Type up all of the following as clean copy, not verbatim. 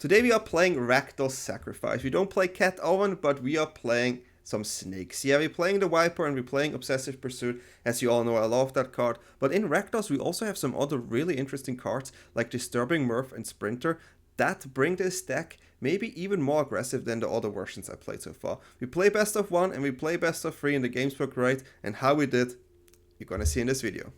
Today we are playing Rakdos Sacrifice. We don't play Cat Owen, but we are playing some snakes. Yeah, we're playing the Viper and we're playing Obsessive Pursuit. As you all know, I love that card. But in Rakdos we also have some other really interesting cards like Disturbing Murph and Sprinter that bring this deck maybe even more aggressive than the other versions I played so far. We play best of 1 and we play best of 3 and the games were great. And how we did, you're gonna see in this video.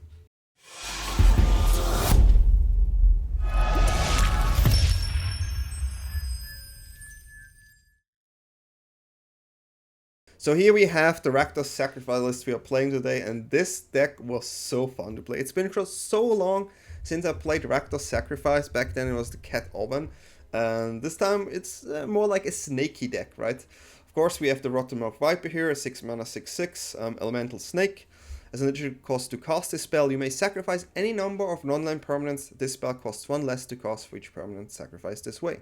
So here we have the Rakdos Sacrifice list we are playing today, and this deck was so fun to play. It's been just so long since I played Rakdos Sacrifice. Back then it was the Cat Owen, and this time it's more like a snaky deck, right? Of course we have the Rotten Viper here, a 6 mana 6/6 elemental snake. As an additional cost to cast this spell, you may sacrifice any number of non-land permanents. This spell costs 1 less to cast for each permanent sacrificed this way.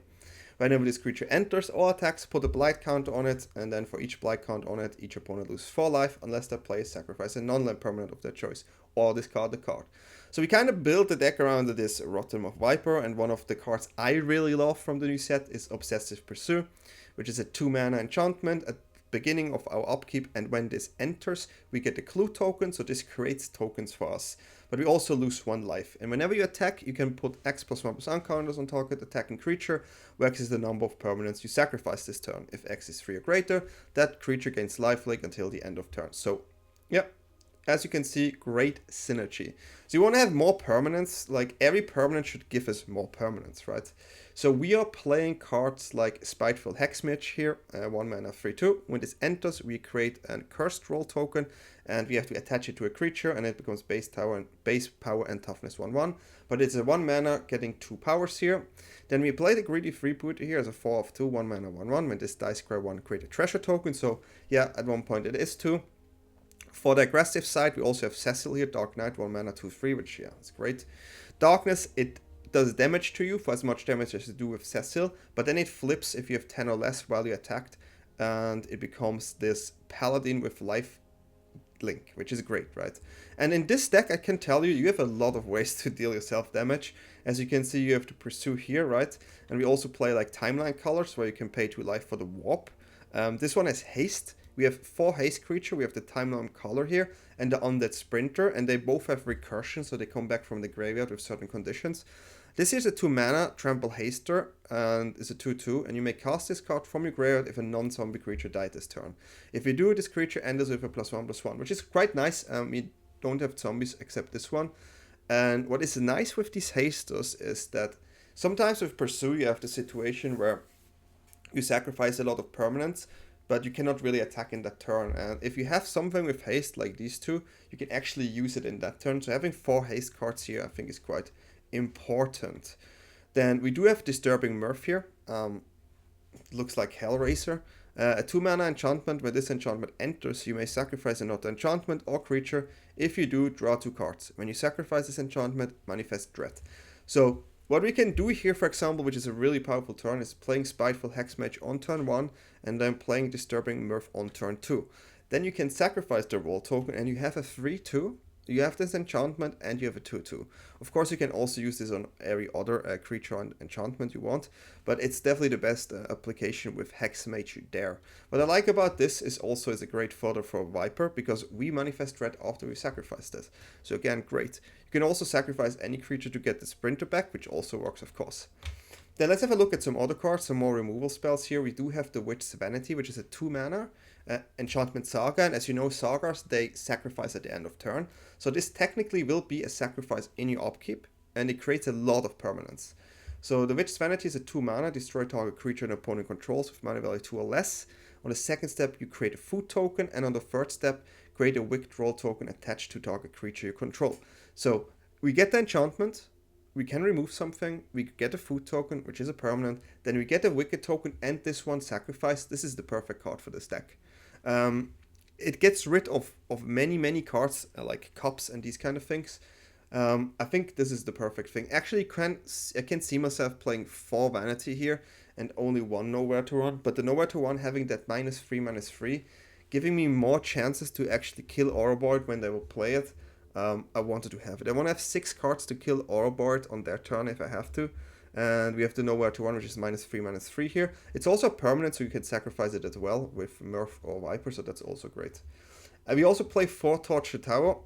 Whenever this creature enters or attacks, put a blight counter on it, and then for each blight count on it, each opponent loses 4 life unless their player sacrifices a non-land permanent of their choice, or discard the card. So we kind of built the deck around this Rotten Viper, and one of the cards I really love from the new set is Obsessive Pursuit, which is a 2 mana enchantment at the beginning of our upkeep, and when this enters, we get the clue token, so this creates tokens for us. But we also lose 1 life, and whenever you attack, you can put X+1/+1 counters on target attacking creature, where X is the number of permanents you sacrifice this turn. If X is 3 or greater, that creature gains lifelink until the end of turn. So, yeah, as you can see, great synergy. So you want to have more permanents, like every permanent should give us more permanents, right? So we are playing cards like Spiteful Hexmage here, 1 mana 3/2. When this enters, we create a cursed roll token, and we have to attach it to a creature, and it becomes base power and toughness 1/1. But it's a 1 mana getting 2 powers here. Then we play the Greedy Freebooter here as a 4/2, 1 mana 1/1. When this dies square 1, create a treasure token. So yeah, at one point it is 2. For the aggressive side, we also have Cecil here, Dark Knight, 1 mana 2/3, which yeah, is great. Darkness, it does damage to you for as much damage as you do with Cecil, but then it flips if you have 10 or less while you attacked, and it becomes this paladin with life link, which is great, right? And in this deck, I can tell you, you have a lot of ways to deal yourself damage. As you can see, you have to pursue here, right? And we also play like timeline colors, where you can pay 2 life for the warp. This one has haste. We have 4 haste creature, we have the timeline color here, and the undead sprinter, and they both have recursion, so they come back from the graveyard with certain conditions. This is a 2 mana trample haster, and is a 2/2, and you may cast this card from your graveyard if a non-zombie creature died this turn. If you do, this creature enters with a +1/+1, which is quite nice. We don't have zombies except this one. And what is nice with these hasters is that sometimes with Pursue you have the situation where you sacrifice a lot of permanents, but you cannot really attack in that turn. And if you have something with haste like these two, you can actually use it in that turn. So having 4 haste cards here I think is quite important. Then we do have Disturbing Murph here. Looks like Hellraiser. A 2 mana enchantment. When this enchantment enters, you may sacrifice another enchantment or creature. If you do, draw 2 cards. When you sacrifice this enchantment, manifest Dread. So what we can do here, for example, which is a really powerful turn, is playing Spiteful Hexmage on turn 1 and then playing Disturbing Murph on turn 2. Then you can sacrifice the roll token and you have a 3/2. You have this enchantment and you have a 2/2. Of course, you can also use this on every other creature and enchantment you want, but it's definitely the best application with Hexmage there. What I like about this is also it's a great fodder for Viper, because we manifest Dread after we sacrifice this. So again, great. You can also sacrifice any creature to get the Sprinter back, which also works, of course. Then let's have a look at some other cards, some more removal spells here. We do have the Witch's Vanity, which is a 2 mana enchantment saga, and as you know, sagas, they sacrifice at the end of turn. So this technically will be a sacrifice in your upkeep, and it creates a lot of permanents. So the Witch's Vanity is a 2 mana, destroy target creature an opponent controls with mana value 2 or less. On the second step, you create a food token, and on the third step, create a wicked roll token attached to target creature you control. So we get the enchantment, we can remove something, we get a food token, which is a permanent, then we get a wicked token and this one sacrificed. This is the perfect card for this deck. It gets rid of many cards like cups and these kind of things. I think this is the perfect thing. Actually, I can see myself playing 4 Vanity here and only 1 Nowhere to Run, but the Nowhere to Run having that -3/-3, giving me more chances to actually kill Ouroboros when they will play it. I wanted to have it. I want to have 6 cards to kill Ouroboros on their turn if I have to. And we have the Nowhere to Run, which is -3/-3 here. It's also permanent, so you can sacrifice it as well with Murph or Viper, so that's also great. We also play 4 Torch the Tower.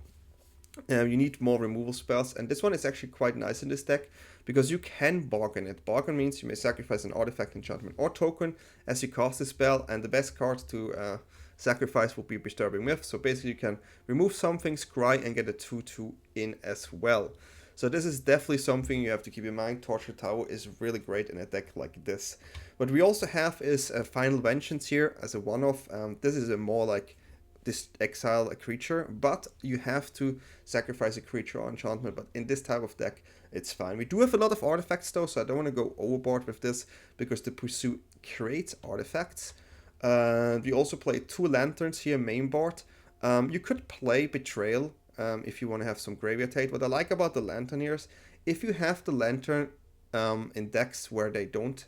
You need more removal spells, and this one is actually quite nice in this deck because you can bargain it. Bargain means you may sacrifice an artifact, enchantment, or token as you cast the spell, and the best card to sacrifice would be Disturbing Myth. So basically, you can remove something, scry, and get a 2/2 in as well. So this is definitely something you have to keep in mind. Torture Tower is really great in a deck like this. What we also have is a Final Vengeance here as a one-off. This is a more like this exile a creature, but you have to sacrifice a creature or enchantment. But in this type of deck, it's fine. We do have a lot of artifacts though, so I don't want to go overboard with this because the Pursuit creates artifacts. We also play 2 Lanterns here, main board. You could play Betrayal if you want to have some graveyard hate. What I like about the Lantern here is if you have the Lantern in decks where they don't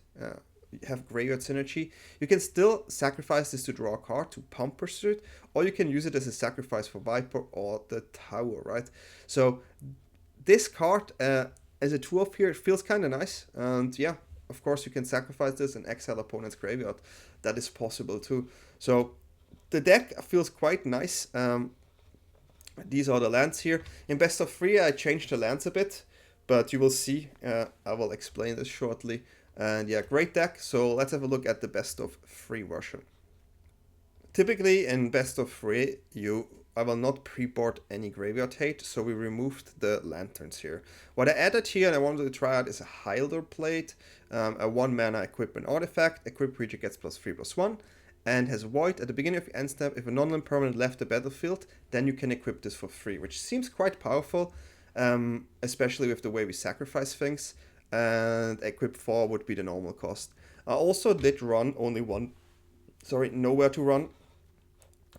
have graveyard synergy, you can still sacrifice this to draw a card to pump Pursuit, or you can use it as a sacrifice for Viper or the Tower, right? So this card as a 2-off here, it feels kind of nice, and yeah, of course you can sacrifice this and exile opponent's graveyard. That is possible too. So the deck feels quite nice. These are the lands here. In best of 3 I changed the lands a bit, but you will see, I will explain this shortly. And yeah, great deck. So let's have a look at the best of 3 version. Typically in best of 3, I will not pre-board any graveyard hate, so we removed the Lanterns here. What I added here and I wanted to try out is a Hyler Plate, a 1-mana equipment artifact. Equipped creature gets +3/+1 and has Void. At the beginning of your end step, if a non-land permanent left the battlefield, then you can equip this for free, which seems quite powerful, especially with the way we sacrifice things. And equip 4 would be the normal cost. I also did run Nowhere to Run,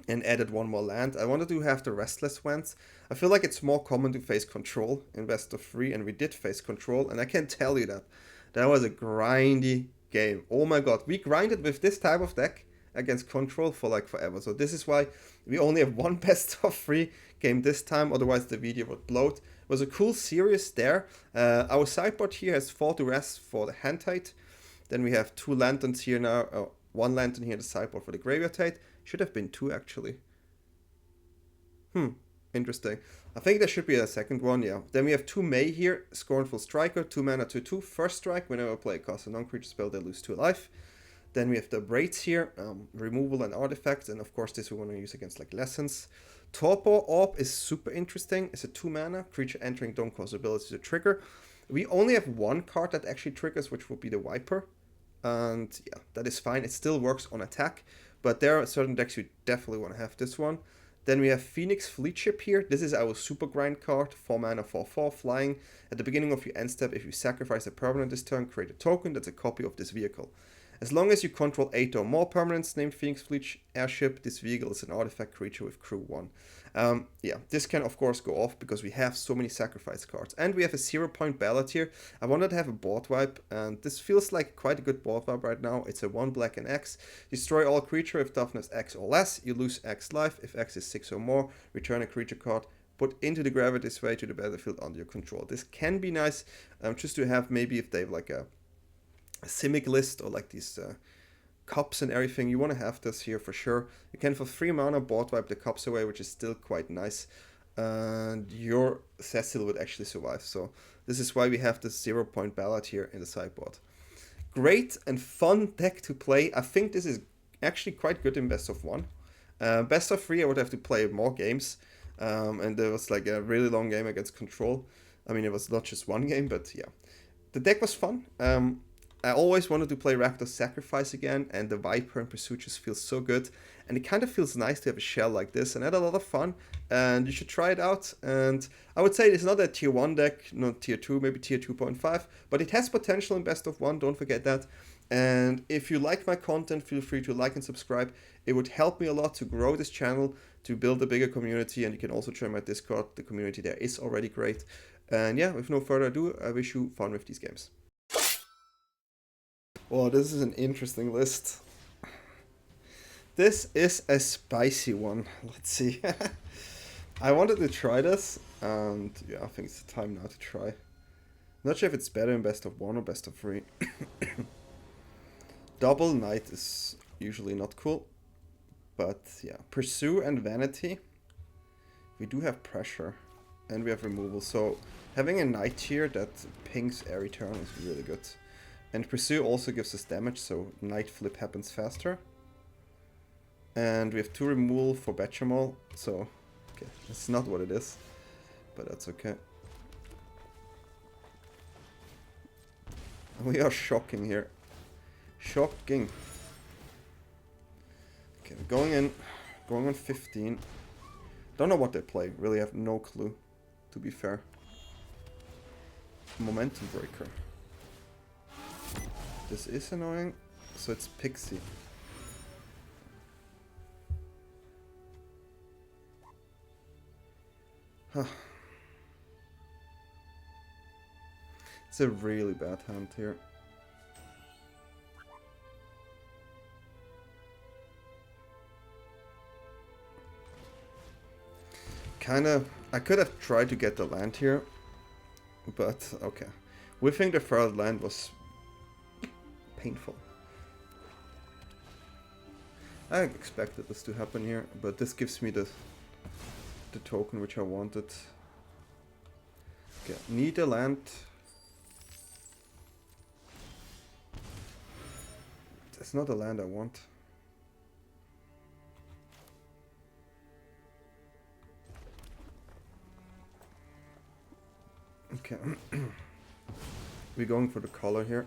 and added 1 more land. I wanted to have the Restless Winds. I feel like it's more common to face Control in best of 3, and we did face Control, and I can tell you that was a grindy game. Oh my god, we grinded with this type of deck against Control for like forever. So this is why we only have 1 best of 3 game this time, otherwise the video would bloat. It was a cool series there. Our sideboard here has 4 Duress for the hand height. Then we have 2 Lanterns here now, 1 Lantern here in the sideboard for the graveyard height. Should have been 2 actually. Interesting. I think there should be a second one, yeah. Then we have 2 May here, Scornful Striker, 2 mana, 2/2. First strike, whenever a player casts a non-creature spell, they lose 2 life. Then we have the Braids here, removal and artifacts, and of course this we want to use against like Lessons. Torpor Orb is super interesting. It's a 2 mana, creature entering don't cause ability to trigger. We only have 1 card that actually triggers, which would be the Viper. And yeah, that is fine. It still works on attack, but there are certain decks you definitely want to have this one. Then we have Phoenix Fleet Ship here. This is our super grind card, 4 mana, 4/4, flying. At the beginning of your end step, if you sacrifice a permanent this turn, create a token that's a copy of this vehicle. As long as you control 8 or more permanents named Phoenix Fleet Airship, this vehicle is an artifact creature with crew 1. Yeah, this can of course go off because we have so many sacrifice cards. And we have a 0-point ballad here. I wanted to have a board wipe, and this feels like quite a good board wipe right now. It's a 1 black and X. Destroy all creature with toughness X or less. You lose X life. If X is 6 or more, return a creature card. Put into the graveyard this way to the battlefield under your control. This can be nice just to have maybe if they have like a Simic list or like these cups and everything. You want to have this here for sure. You can for 3 mana board wipe the cups away, which is still quite nice. And your Cecil would actually survive. So this is why we have this 0-point ballad here in the sideboard. Great and fun deck to play. I think this is actually quite good in best of 1. Best of 3 I would have to play more games. And there was like a really long game against Control. I mean, it was not just 1 game, but yeah. The deck was fun. I always wanted to play Rakdos Sacrifice again, and the Viper and Pursuit just feels so good. And it kind of feels nice to have a shell like this, and I had a lot of fun, and you should try it out. And I would say it's not a tier 1 deck, not tier 2, maybe tier 2.5, but it has potential in best of 1, don't forget that. And if you like my content, feel free to like and subscribe. It would help me a lot to grow this channel, to build a bigger community, and you can also join my Discord. The community there is already great. And yeah, with no further ado, I wish you fun with these games. Oh, this is an interesting list. This is a spicy one. Let's see. I wanted to try this, and yeah, I think it's the time now to try. Not sure if it's better in best of 1 or best of 3. Double knight is usually not cool. But yeah, Pursue and Vanity. We do have pressure. And we have removal. So having a knight here that pings every turn is really good. And Pursue also gives us damage, so knight flip happens faster. And we have 2 removal for Betchamal. So, okay, that's not what it is. But that's okay. We are shocking here. Shocking. Okay, we're going in. Going on 15. Don't know what they play. Really have no clue, to be fair. Momentum Breaker. This is annoying. So it's Pixie. Huh. It's a really bad hand here. Kinda, I could have tried to get the land here, but okay. Whiffing the third land was painful. I expected this to happen here, but this gives me the token which I wanted. Okay, need a land. It's not the land I want. Okay. We're going for the color here.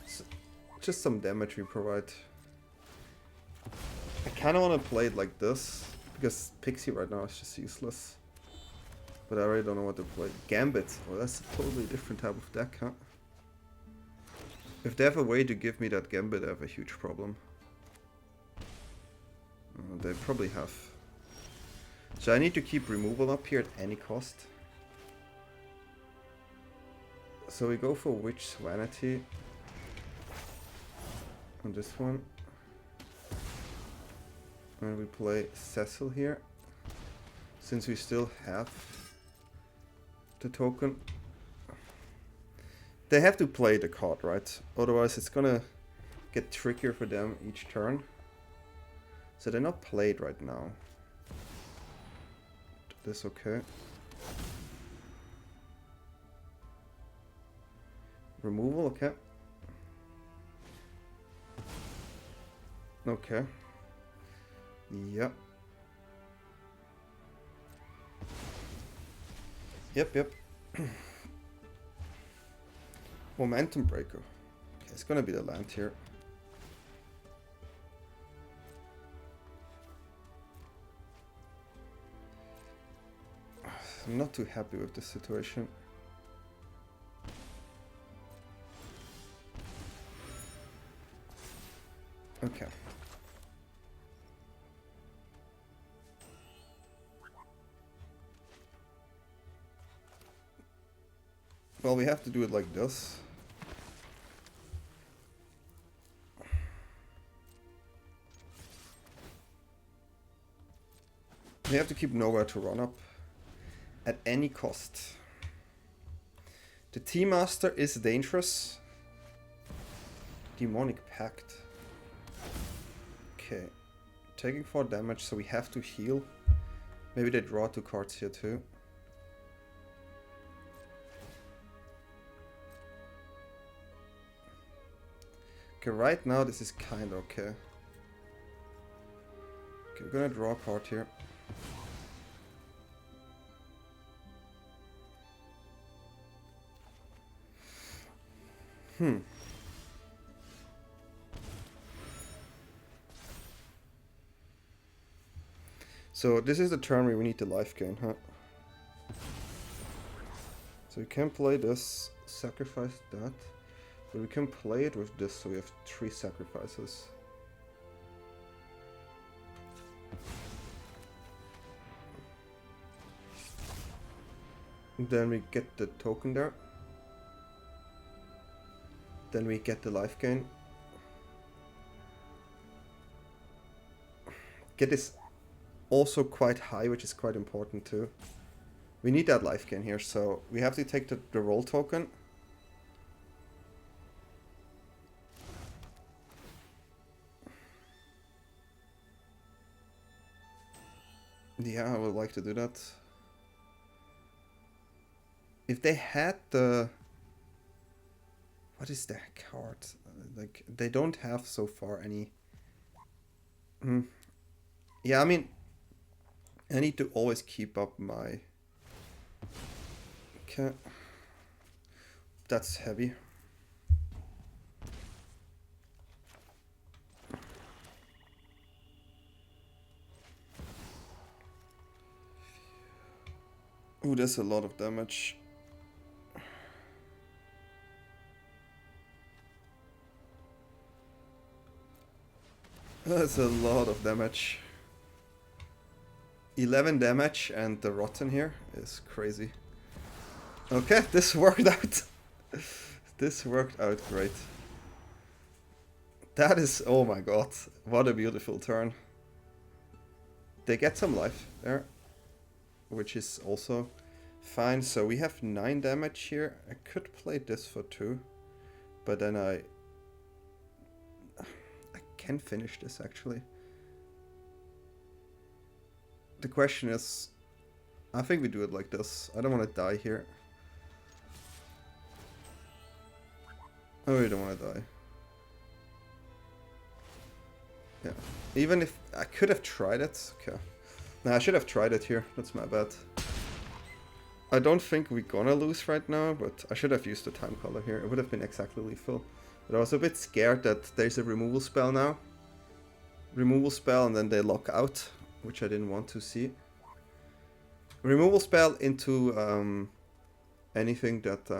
So, just some damage we provide. I kind of want to play it like this, because Pixie right now is just useless. But I really don't know what to play. Gambit. Oh, that's a totally different type of deck, huh? If they have a way to give me that Gambit, I have a huge problem. They probably have. So I need to keep removal up here at any cost. So we go for Witch's Vanity on this one. And we play Cecil here. Since we still have the token. They have to play the card, right? Otherwise it's gonna get trickier for them each turn. So they're not played right now. This okay. Removal, okay. Okay. Yep. Yep. Momentum Breaker. Okay, it's gonna be the land here. I'm not too happy with this situation. Okay. Well, we have to do it like this. We have to keep nowhere to run up at any cost. The Tea Master is dangerous. Demonic Pact. Okay. Taking 4 damage, so we have to heal. Maybe they draw 2 cards here too. Okay, right now this is kind of okay. Okay, we're gonna draw a card here. So this is the turn where we need the life gain, huh? So we can play this, sacrifice that, but we can play it with this, so we have 3 sacrifices. Then we get the token there. Then we get the life gain. Get this also quite high, which is quite important too. We need that life gain here, so we have to take the roll token. Yeah, I would like to do that. If they had the... What is that card? Like, they don't have so far any... Yeah, I mean, I need to always keep up my... Okay. That's heavy. Ooh, that's a lot of damage. That's a lot of damage. 11 damage, and the rotten here is crazy. Okay, this worked out. This worked out great. That is, oh my god, what a beautiful turn. They get some life there, which is also fine. So we have 9 damage here. I could play this for 2, but then I can finish this actually. The question is, I think we do it like this. I don't want to die here. I really don't want to die. Yeah. Even if I could have tried it. Okay. Nah, I should have tried it here. That's my bad. I don't think we're gonna lose right now, but I should have used the time color here. It would have been exactly lethal. But I was a bit scared that there's a removal spell now. Removal spell and then they lock out, which I didn't want to see. Removal spell into anything that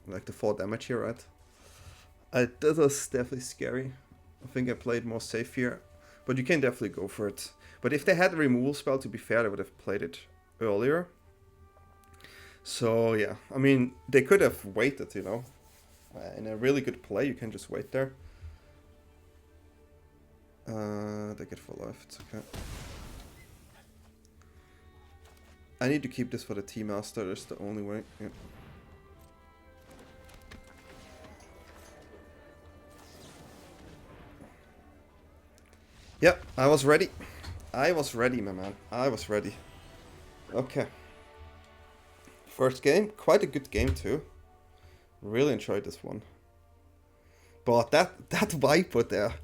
like the 4 damage here, right? That was definitely scary. I think I played more safe here, but you can definitely go for it. But if they had a removal spell, to be fair, they would have played it earlier. So yeah, I mean, they could have waited, you know. In a really good play, you can just wait there. They get full life, it's okay. I need to keep this for the Tea Master, that's the only way. Yeah. Yep, I was ready. I was ready, my man. I was ready. Okay. First game, quite a good game too. Really enjoyed this one. But that Viper there,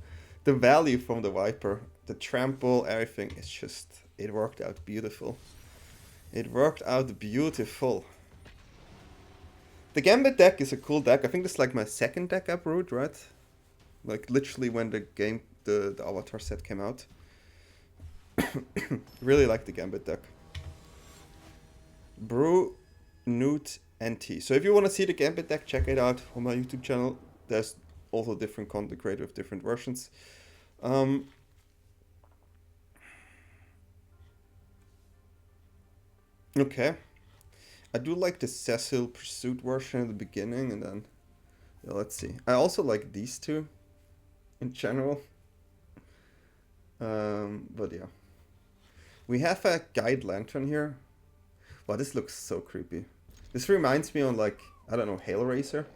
the value from the Viper, the trample, everything, it's just, it worked out beautiful. It worked out beautiful. The Gambit deck is a cool deck. I think this is like my second deck I brewed, right? Like literally when the game, the Avatar set came out. Really like the Gambit deck. Brew, Newt, NT. So if you want to see the Gambit deck, check it out on my YouTube channel. There's also different content created with different versions. Okay. I do like the Obsessive Pursuit version at the beginning, and then yeah, let's see. I also like these two in general. But yeah. We have a Guide Lantern here. Wow, this looks so creepy. This reminds me on like, I don't know, Hellraiser.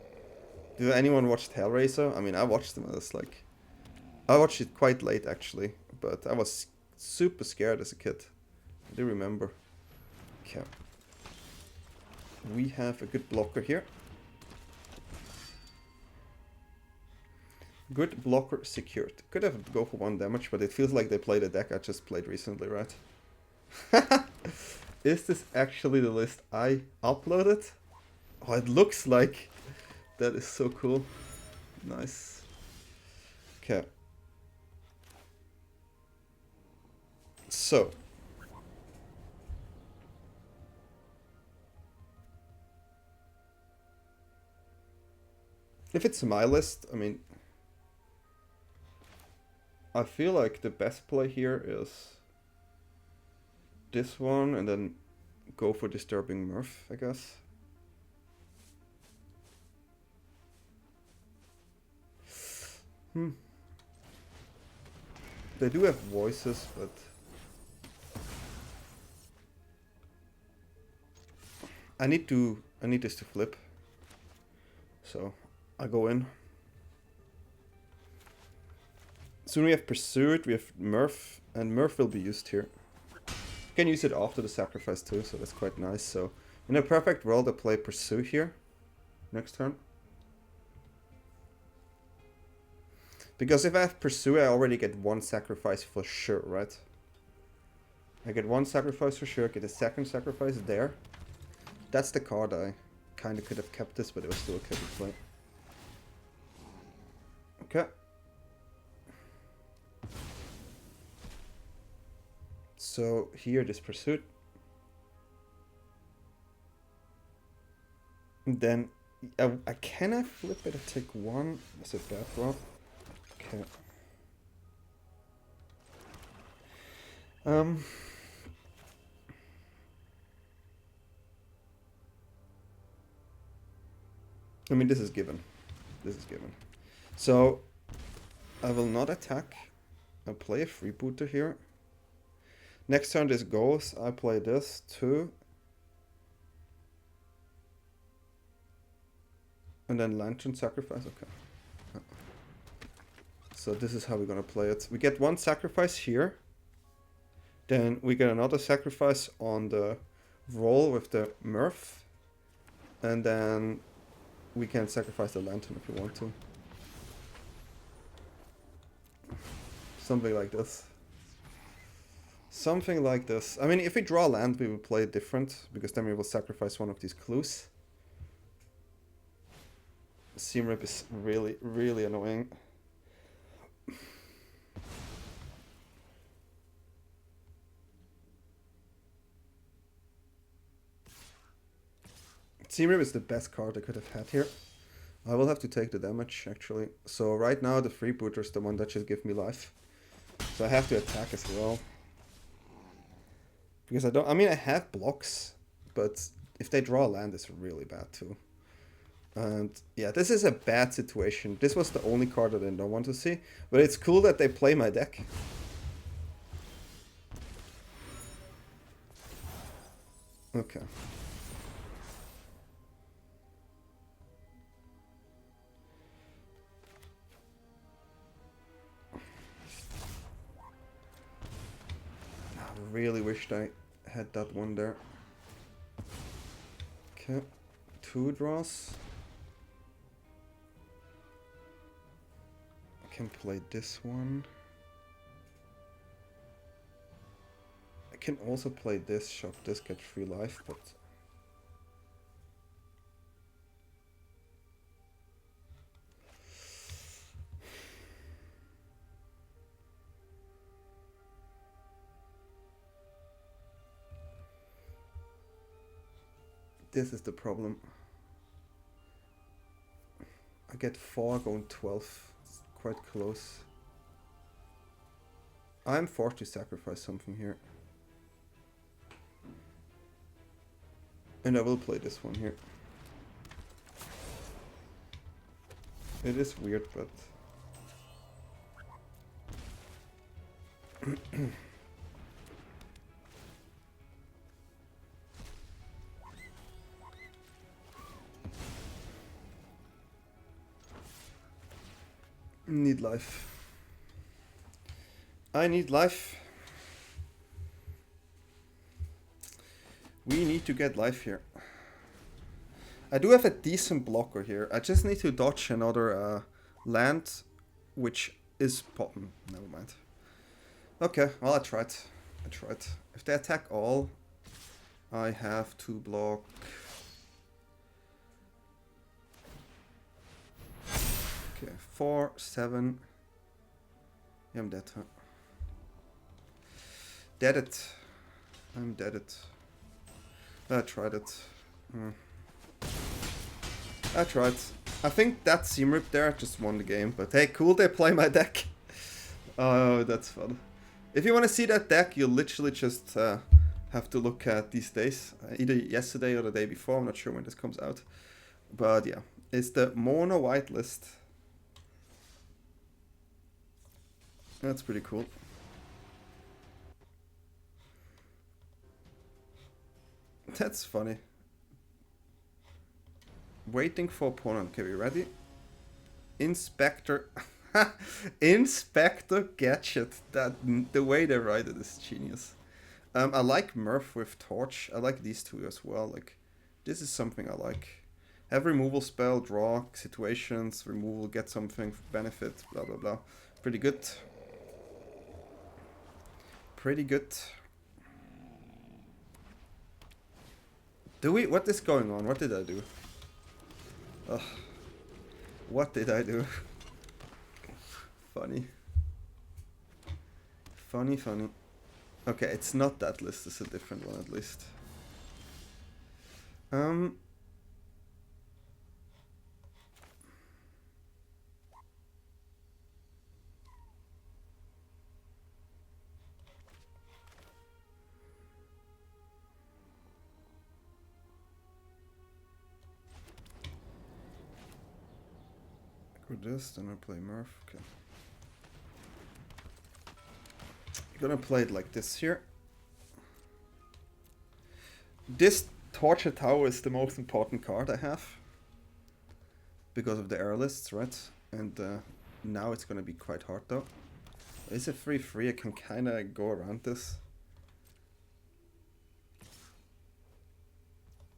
Did anyone watch Hellraiser? I mean, I watched them as like... I watched it quite late actually, but I was super scared as a kid. I do remember. Okay. We have a good blocker here. Good blocker secured. Could have go for 1 damage, but it feels like they played a deck I just played recently, right? Is this actually the list I uploaded? Oh, it looks like. That is so cool. Nice. Okay. So. If it's my list, I mean, I feel like the best play here is this one, and then go for Disturbing Murph, I guess. They do have voices, but I need this to flip. So I go in. Soon we have Pursuit, we have Murph, and Murph will be used here. You can use it after the sacrifice too, so that's quite nice. So in a perfect world I play Pursue here next turn. Because if I have Pursue, I already get one sacrifice for sure, right? I get one sacrifice for sure, get a second sacrifice there. That's the card. I kind of could have kept this, but it was still okay to play. Okay. So here, this Pursuit. And then I cannot flip it. I take one. That's a bad draw. Okay. I mean, this is given. This is given. So I will not attack. I'll play a freebooter here. Next turn this goes. I play this too. And then Lantern Sacrifice. Okay. So this is how we're gonna play it. We get one sacrifice here. Then we get another sacrifice on the roll with the Murph. And then we can sacrifice the Lantern if we want to. Something like this. Something like this. I mean, if we draw land, we will play it different, because then we will sacrifice one of these clues. Seam Rip is really, really annoying. Seam Rip is the best card I could have had here. I will have to take the damage, actually. So right now the freebooter is the one that should give me life. So I have to attack as well. Because I mean, I have blocks, but if they draw land, it's really bad too. And yeah, this is a bad situation. This was the only card that I don't want to see, but it's cool that they play my deck. Okay. I really wished I had that one there. Okay, 2 draws. I can play this one. I can also play this, shop this, get 3 life, but this is the problem. I get 4 going 12. It's quite close. I'm forced to sacrifice something here. And I will play this one here. It is weird, but need life. I need life. We need to get life here. I do have a decent blocker here. I just need to dodge another land, which is popping. Never mind. Okay, well, I tried. If they attack all, I have to block. Okay, 4, 7. Yeah, I'm dead, huh? Dead it. I'm dead it. I tried it. I tried. I think that Seam Rip there just won the game, but hey, cool, they play my deck. Oh, that's fun. If you want to see that deck, you literally just have to look at these days. Either yesterday or the day before. I'm not sure when this comes out. But yeah, it's the mono white list. That's pretty cool. That's funny. Waiting for opponent. Okay, we ready? Inspector. Inspector Gadget. That the way they write it is genius. I like Murph with Torch. I like these two as well. Like, this is something I like. Have removal spell, draw situations, removal, get something, benefit, blah blah blah. Pretty good. Pretty good. Do we? What is going on? What did I do? Ugh. What did I do? Funny. Funny, funny. Okay, it's not that list, it's a different one at least. I go this, then I play Murph. Okay. I'm gonna play it like this here. This Torture Tower is the most important card I have. Because of the error lists, right? And now it's gonna be quite hard though. It's a 3/3, I can kinda go around this.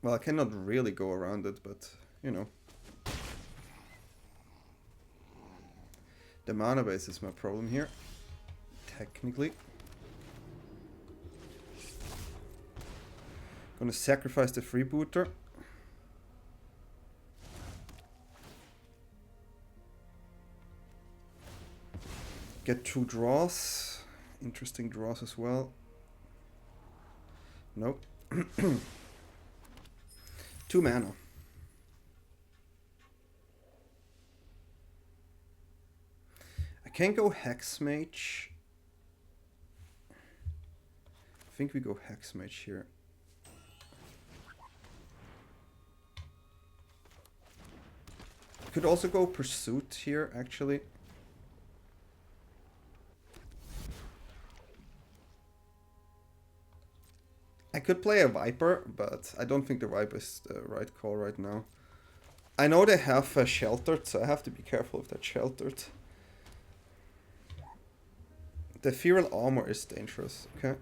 Well, I cannot really go around it, but you know. The mana base is my problem here. Technically. Gonna sacrifice the freebooter. Get 2 draws. Interesting draws as well. Nope. 2 mana. I can go Hex Mage. I think we go Hex Mage here. Could also go Pursuit here, actually. I could play a Viper, but I don't think the Viper is the right call right now. I know they have Sheltered, so I have to be careful if they're Sheltered. The Ethereal Armor is dangerous, okay?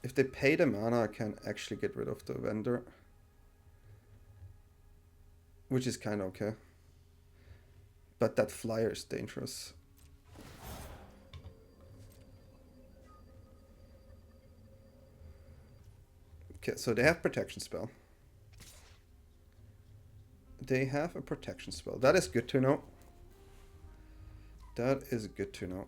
If they pay the mana, I can actually get rid of the vendor. Which is kind of okay. But that flyer is dangerous. Okay, so they have protection spell. They have a protection spell. That is good to know. That is good to know.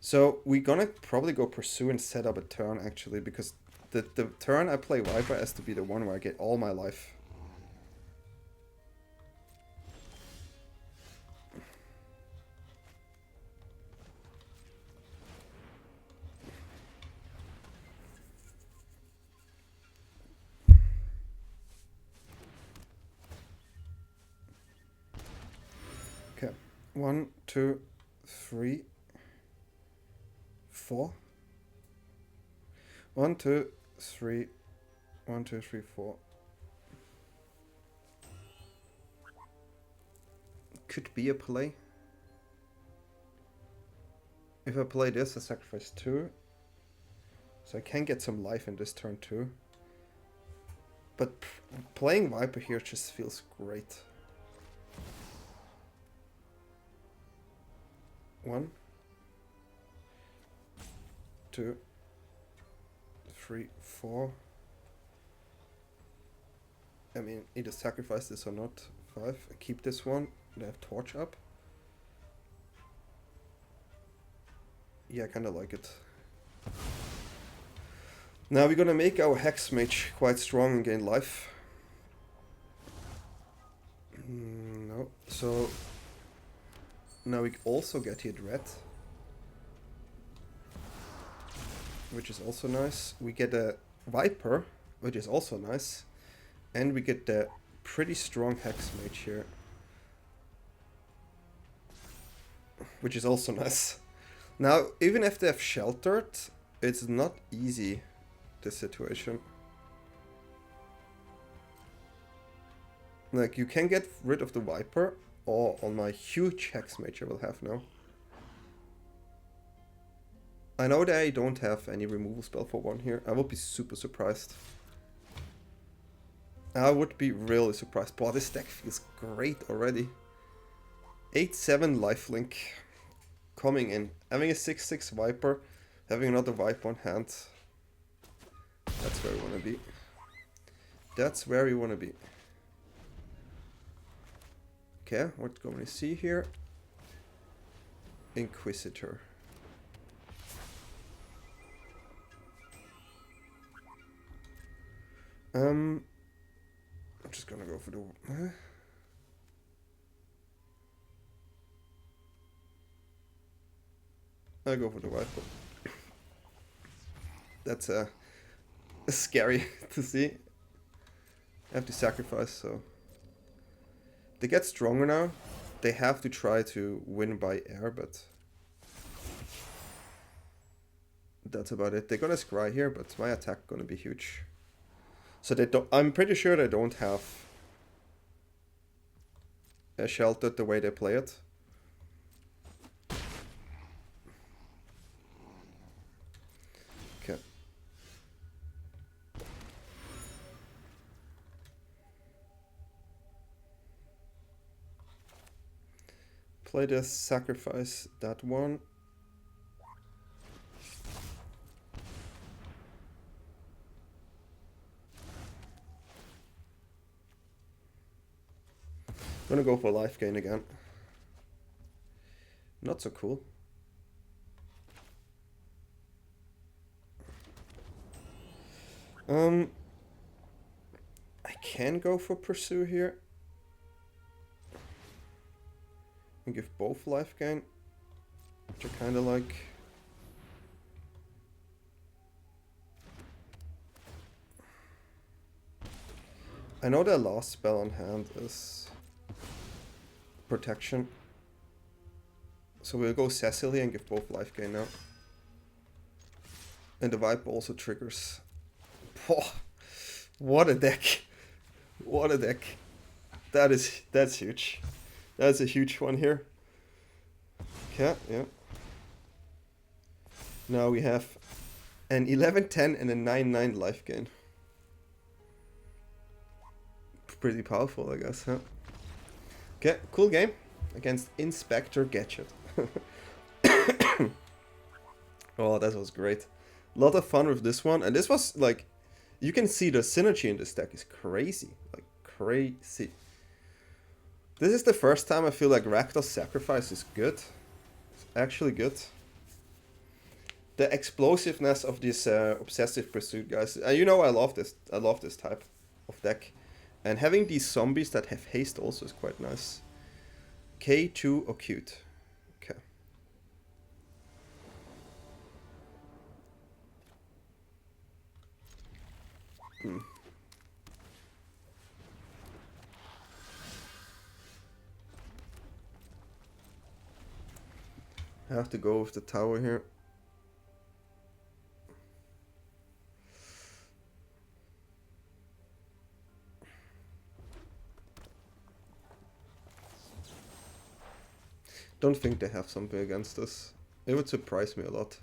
So we're gonna probably go Pursue and set up a turn actually, because the turn I play Viper has to be the one where I get all my life. Okay, 1, 2, 3, 4. 1, 2, 3, 1, 2, 3, 4. Could be a play. If I play this, I sacrifice 2. So I can get some life in this turn too. But playing Viper here just feels great. 1, 2, 3, 4. I mean, either sacrifice this or not. 5. I keep this one. I have Torch up. Yeah, I kind of like it. Now we're gonna make our Hex Mage quite strong and gain life. No, so Now we also get here Dread, which is also nice. We get a Viper, which is also nice. And we get the pretty strong Hex Mage here, which is also nice. Now, even if they have Sheltered, it's not easy, this situation. Like, you can get rid of the Viper, or on my huge Hex Mage I will have now. I know that I don't have any removal spell for one here. I would be super surprised. I would be really surprised. Boy, this deck feels great already. 8-7 lifelink coming in. Having a 6-6 Viper, having another Viper on hand. That's where we want to be. That's where we want to be. Okay, what going to see here? Inquisitor. I'm just gonna go for the... I go for the Viper. That's scary to see. I have to sacrifice, so... They get stronger now. They have to try to win by air, but... That's about it. They're gonna scry here, but my attack gonna be huge. So they don't... I'm pretty sure they don't have a sheltered the way they play it. Okay. Play this, sacrifice that one. Gonna go for life gain again. Not so cool. I can go for pursue here. And give both life gain, which I kinda like. I know their last spell on hand is protection. So we'll go Cecily and give both life gain now. And the Viper also triggers. Oh, what a deck. What a deck. That's huge. That's a huge one here. Okay, yeah. Now we have an 11-10 and a 9-9 life gain. Pretty powerful, I guess, huh? Okay, cool game against Inspector Gadget. Oh, that was great. A lot of fun with this one. And this was like, you can see the synergy in this deck is crazy. Like, crazy. This is the first time I feel like Rakdos Sacrifice is good. It's actually good. The explosiveness of this Obsessive Pursuit, guys. You know I love this. I love this type of deck. And having these zombies that have haste also is quite nice. K2 Acute. Okay. I have to go with the tower here. Don't think they have something against us. It would surprise me a lot.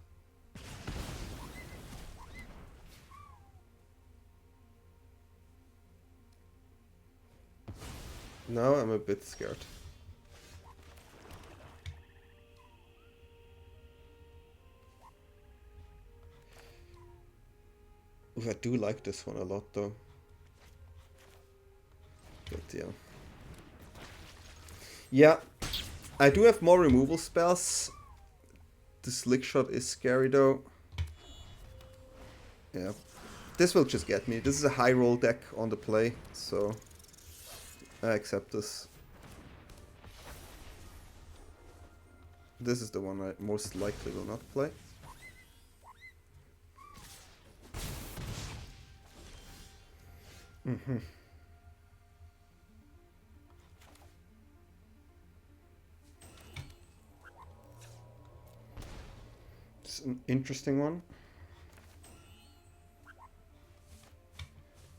Now I'm a bit scared. Ooh, I do like this one a lot though. But yeah. Yeah. I do have more removal spells. The Slick Shot is scary though. Yeah. This will just get me. This is a high roll deck on the play, so I accept this. This is the one I most likely will not play. It's an interesting one.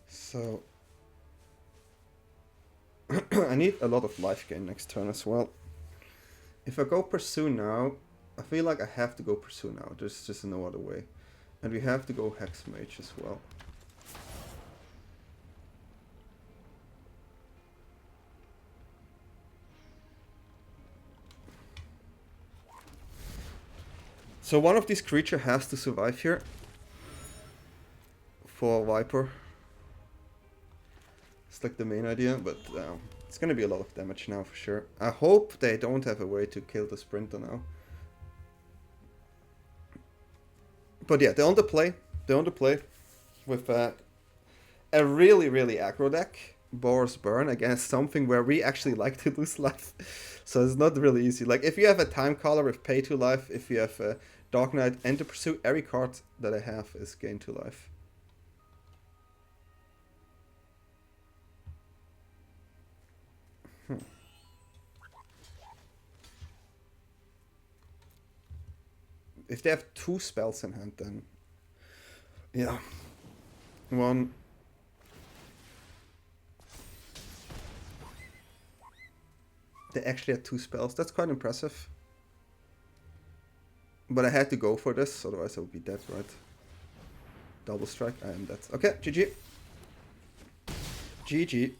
So I need a lot of life gain next turn as well. If I go Pursue now, I feel like I have to go Pursue now. There's just no other way. And we have to go Hex Mage as well. So one of these creatures has to survive here. For Viper. It's like the main idea, but it's gonna be a lot of damage now for sure. I hope they don't have a way to kill the Sprinter now. But yeah, they're on the play. They're on the play with a really, really aggro deck. Boros Burn against something where we actually like to lose life. So it's not really easy. Like if you have a Time Caller with pay 2 life, if you have a Dark Knight and to Pursue, every card that I have is gain 2 life. If they have 2 spells in hand, then yeah, one. They actually had 2 spells. That's quite impressive. But I had to go for this, otherwise I would be dead, right? Double strike. I am dead. Okay, GG. GG.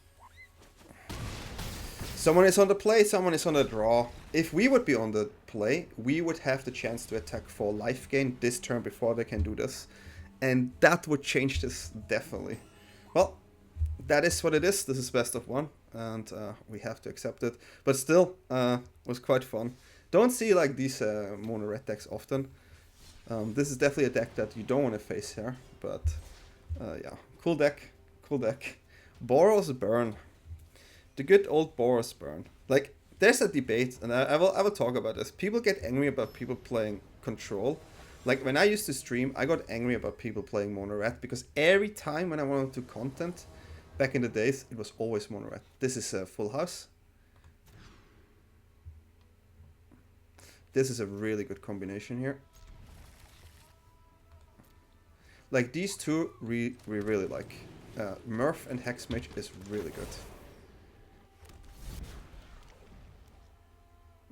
Someone is on the play, someone is on the draw. If we would be on the play, we would have the chance to attack for life gain this turn before they can do this. And that would change this, definitely. Well, that is what it is. This is best of 1, and we have to accept it. But still, was quite fun. Don't see like these mono red decks often. This is definitely a deck that you don't want to face here. But yeah, cool deck, cool deck. Boros Burn. The good old Boros Burn. Like, there's a debate, and I will talk about this. People get angry about people playing Control. Like, when I used to stream, I got angry about people playing Mono Red, because every time when I wanted to content, back in the days, it was always Mono Red. This is a Full House. This is a really good combination here. Like, these two we really like. Murph and Hex Mage is really good.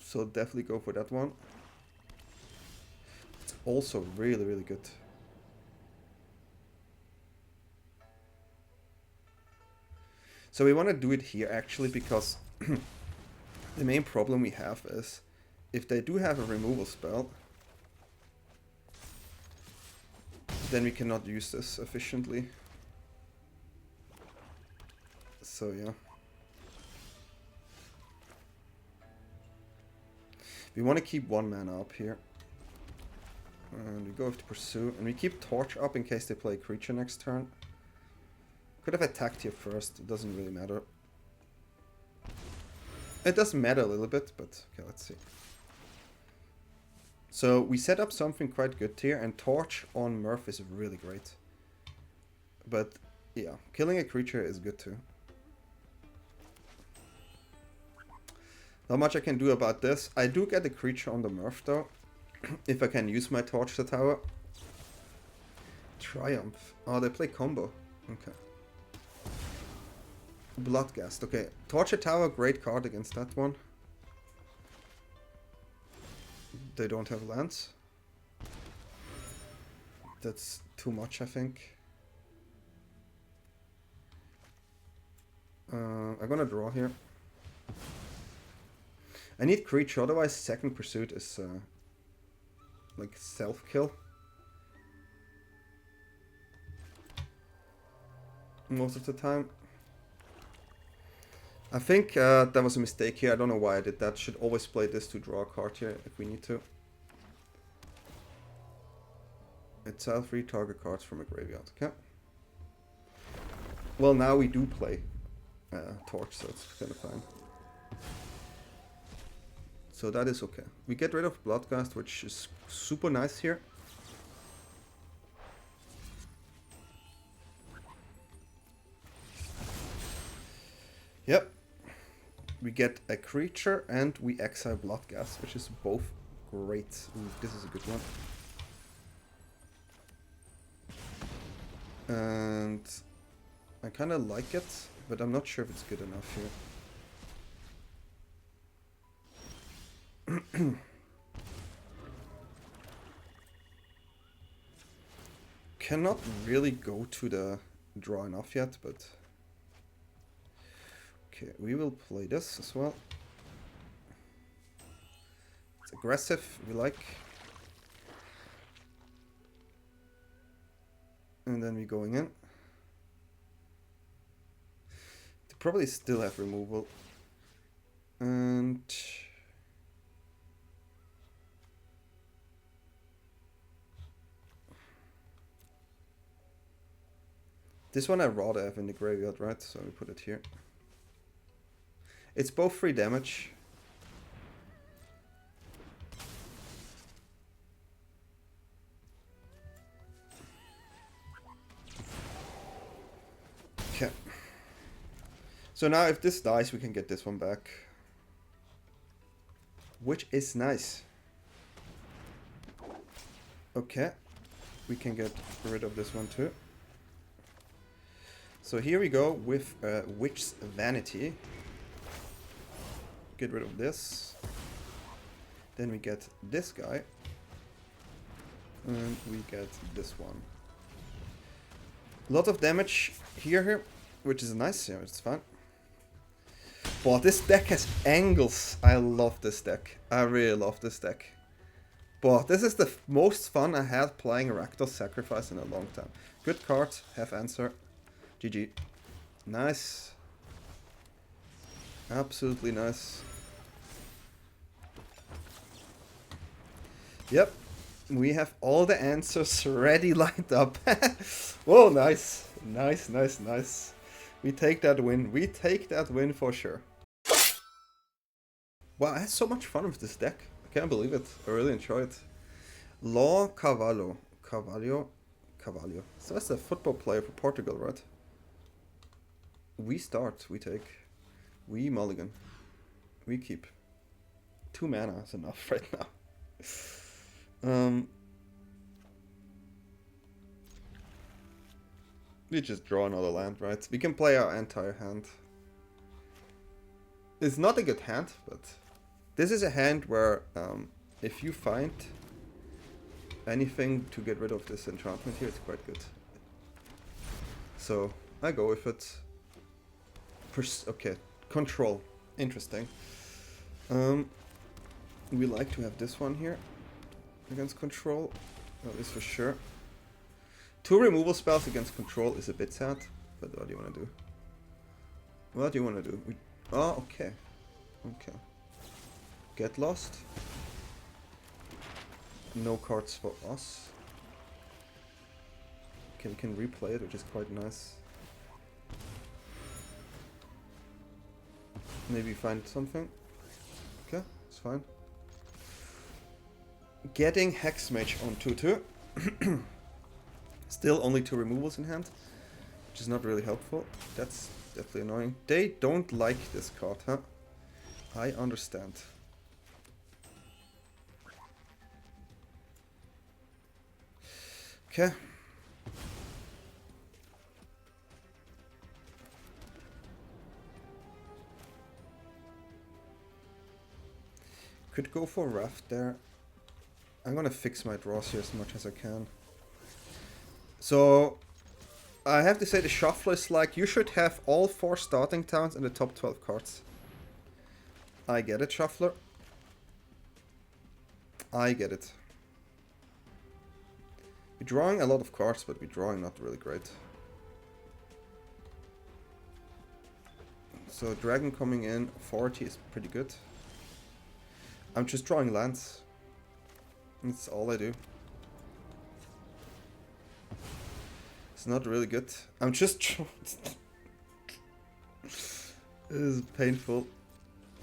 So definitely go for that one. It's also really, really good. So we want to do it here actually, because the main problem we have is if they do have a removal spell, then we cannot use this efficiently. So yeah. We want to keep 1 mana up here. And we go with the Pursue. And we keep Torch up in case they play a creature next turn. Could have attacked here first. It doesn't really matter. It does matter a little bit, but okay, let's see. So we set up something quite good here. And Torch on Murph is really great. But yeah, killing a creature is good too. Not much I can do about this. I do get a creature on the Murph though. If I can use my Torch the Tower. Triumph. Oh, they play combo. Okay. Bloodghast. Okay. Torch the Tower, great card against that one. They don't have lands. That's too much, I think. I'm gonna draw here. I need creature, otherwise second pursuit is like self-kill. Most of the time. I think that was a mistake here. I don't know why I did that. Should always play this to draw a card here if we need to. Exile 3 target cards from a graveyard. Okay. Well, now we do play Torch, so it's kind of fine. So that is okay. We get rid of Bloodcast, which is super nice here. Yep. We get a creature and we exile Bloodcast, which is both great. Ooh, this is a good one. And I kind of like it, but I'm not sure if it's good enough here. Cannot really go to the draw enough yet, but okay, we will play this as well. It's aggressive, we like. And then we're going in. They probably still have removal. And this one I'd rather have in the graveyard, right? So we put it here. It's both free damage. Okay. So now if this dies, we can get this one back. Which is nice. Okay. We can get rid of this one too. So here we go with Witch's Vanity. Get rid of this. Then we get this guy. And we get this one. A lot of damage here, which is nice. Yeah, it's fine. But this deck has angles. I love this deck. I really love this deck. But this is the most fun I had playing Rakdos Sacrifice in a long time. Good card. Have answer. GG. Nice. Absolutely nice. Yep. We have all the answers ready lined up. Whoa, nice. Nice, nice, nice. We take that win. We take that win for sure. Wow, I had so much fun with this deck. I can't believe it. I really enjoy it. Law Carvalho. Carvalho. So that's a football player for Portugal, right? We start. We take. We mulligan. We keep. 2 mana is enough right now. We just draw another land, right? We can play our entire hand. It's not a good hand, but this is a hand where if you find anything to get rid of this enchantment here, it's quite good. So I go with it. Okay, control. Interesting. We like to have this one here against control. That is for sure. 2 removal spells against control is a bit sad, but what do you want to do? What do you want to do? Oh, okay. Okay. Get lost. No cards for us. Okay, we can replay it, which is quite nice. Maybe find something. Okay, it's fine. Getting Hexmage on 2/2. Still only 2 removals in hand, which is not really helpful. That's definitely annoying. They don't like this card, huh? I understand. Okay. Could go for Raft there. I'm gonna fix my draws here as much as I can. So, I have to say the shuffle is like, you should have all 4 starting towns in the top 12 cards. I get it, shuffler. I get it. We're drawing a lot of cards, but we're drawing not really great. So, Dragon coming in, 40 is pretty good. I'm just drawing lands. That's all I do. It's not really good. I'm just... It is painful.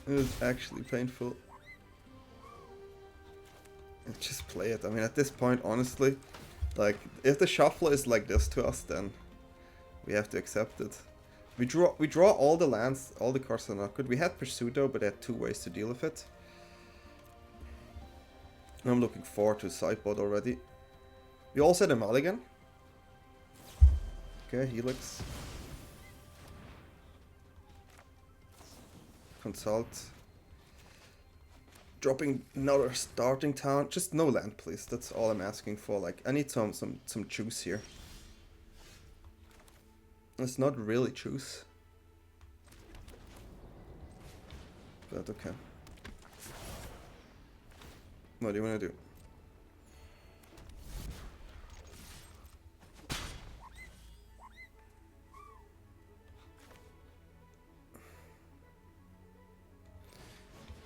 It is actually painful. Just play it. I mean, at this point, honestly, like, if the shuffle is like this to us, then we have to accept it. We draw all the lands, all the cards are not good. We had Pursuit though, but they had 2 ways to deal with it. I'm looking forward to sideboard already. We also had a mulligan. Okay, Helix. Consult. Dropping another starting town. Just no land, please. That's all I'm asking for. Like, I need some juice here. It's not really juice. But okay. What do you want to do?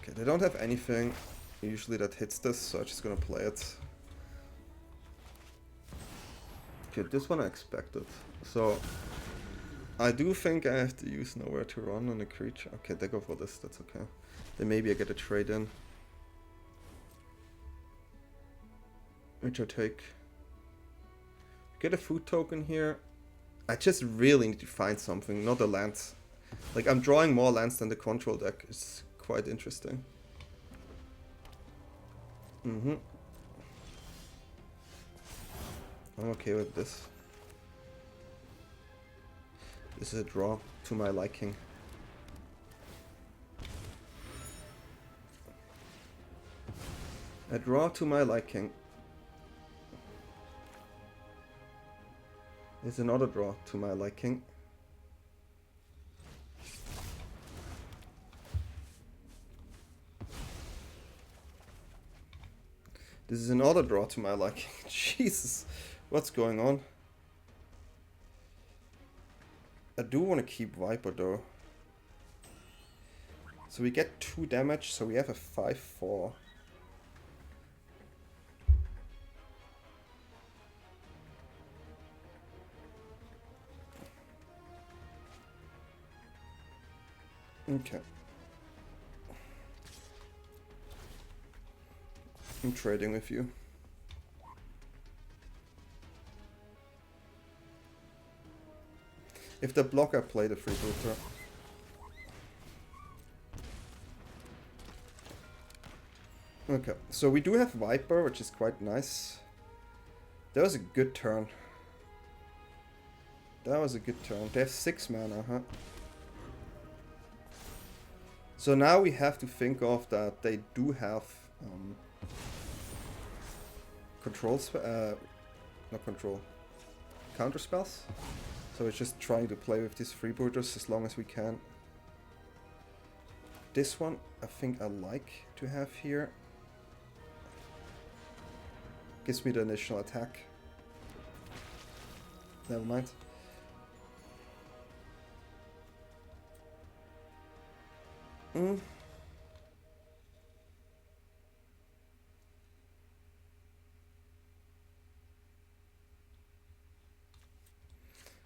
Okay, they don't have anything usually that hits this, so I'm just gonna play it. Okay, this one I expected. So I do think I have to use Nowhere to Run on a creature. Okay, they go for this, that's okay. Then maybe I get a trade in. Which I take. Get a food token here. I just really need to find something, not a land. Like, I'm drawing more lands than the control deck. It's quite interesting. I'm okay with this. This is a draw to my liking. A draw to my liking. This is another draw to my liking. This is another draw to my liking. Jesus, what's going on? I do want to keep Viper though. So we get 2 damage, so we have a 5/4. Okay. I'm trading with you. If the blocker played a freebooter. Okay, so we do have Viper, which is quite nice. That was a good turn. That was a good turn. They have 6 mana, huh? So now we have to think of that they do have counter spells. So we're just trying to play with these freebooters as long as we can. This one I think I like to have here. Gives me the initial attack. Never mind.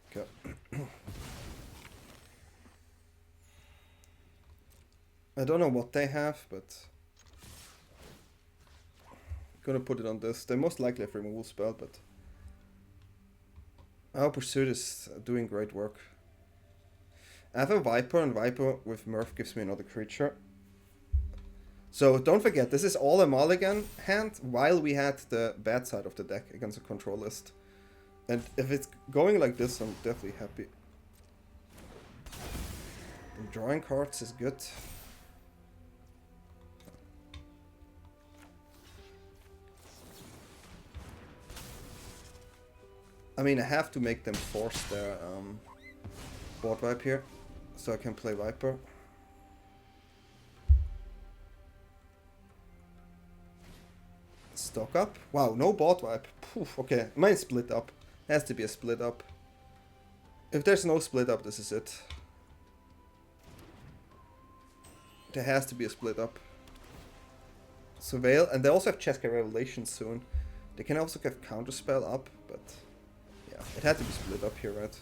Okay. I don't know what they have, but gonna put it on this. They most likely have removal spell, but our Pursuit is doing great work. I have a Viper, and Viper with Murph gives me another creature. So don't forget, this is all a mulligan hand, while we had the bad side of the deck against a control list. And if it's going like this, I'm definitely happy. And drawing cards is good. I mean, I have to make them force their board wipe here, so I can play Viper. Stock up? Wow, no board wipe. Poof, okay, mine split up. Has to be a split up. If there's no split up, this is it. There has to be a split up. Surveil, and they also have Cheska Revelation soon. They can also get Counterspell up, but yeah, it had to be split up here, right?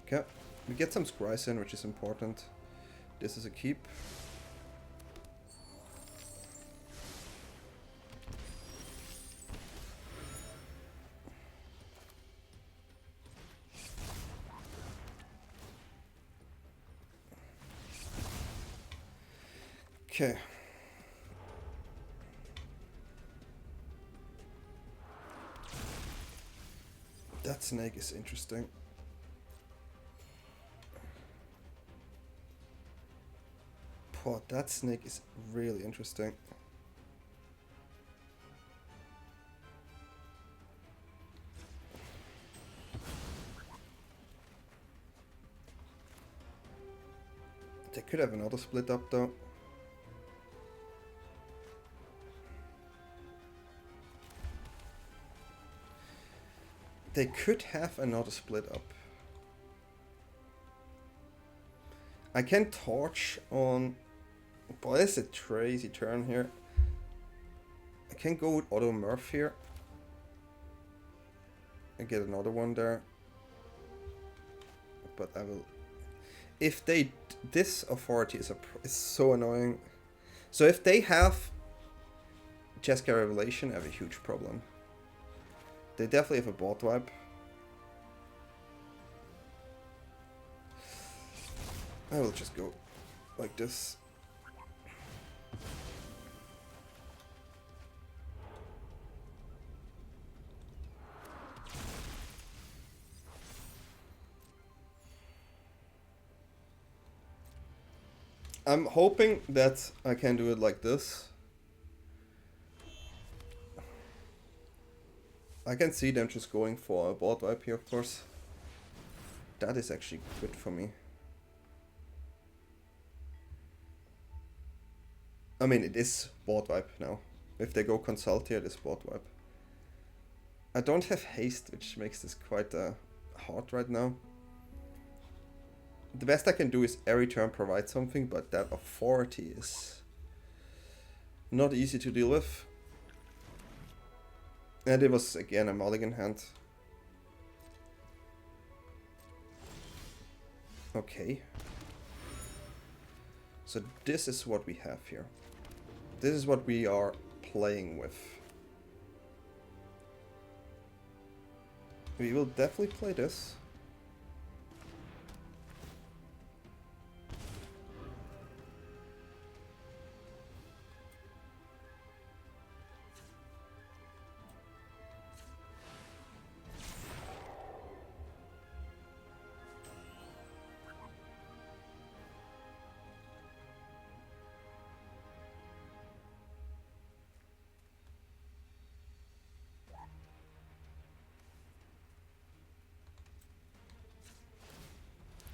Okay, we get some scries in, which is important. This is a keep. Okay. That snake is interesting. Oh, that snake is really interesting. They could have another split up though. They could have another split up. I can torch on... Boy, this is a crazy turn here. I can go with auto Murph here. And get another one there. But I will... If they... This authority is so annoying. So if they have Jeskai Revelation, I have a huge problem. They definitely have a board wipe. I will just go like this. I'm hoping that I can do it like this. I can see them just going for a board wipe here, of course. That is actually good for me. I mean, it is board wipe now. If they go consult here, it is board wipe. I don't have haste, which makes this quite hard right now. The best I can do is every turn provide something, but that authority is not easy to deal with. And it was again a mulligan hand. Okay. So this is what we have here. This is what we are playing with. We will definitely play this.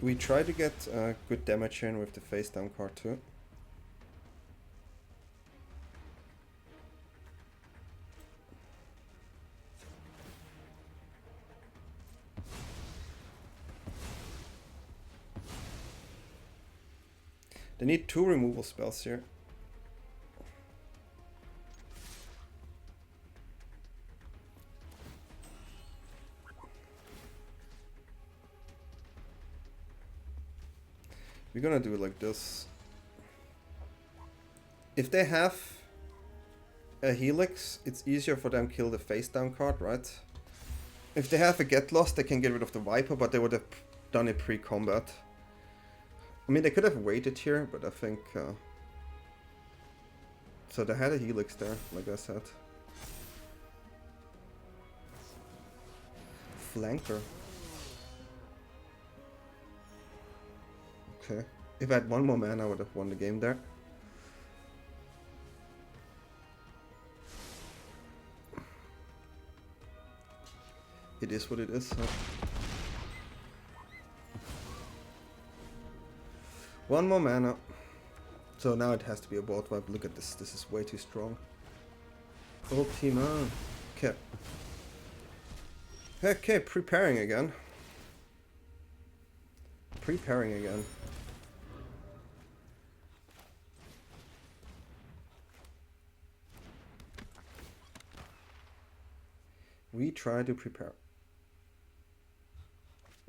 We try to get good damage in with the face down card too. They need 2 removal spells here. We're gonna do it like this. If they have a Helix, it's easier for them to kill the face down card, right? If they have a Get Lost, they can get rid of the Viper, but they would have done it pre-combat. I mean, they could have waited here, but I think... So they had a Helix there, like I said. Flanker. Okay. If I had 1 more mana, I would have won the game there. It is what it is. Huh? 1 more mana. So now it has to be a board wipe. Look at this. This is way too strong. Ultima. Okay. Okay, preparing again. Preparing again. We try to prepare.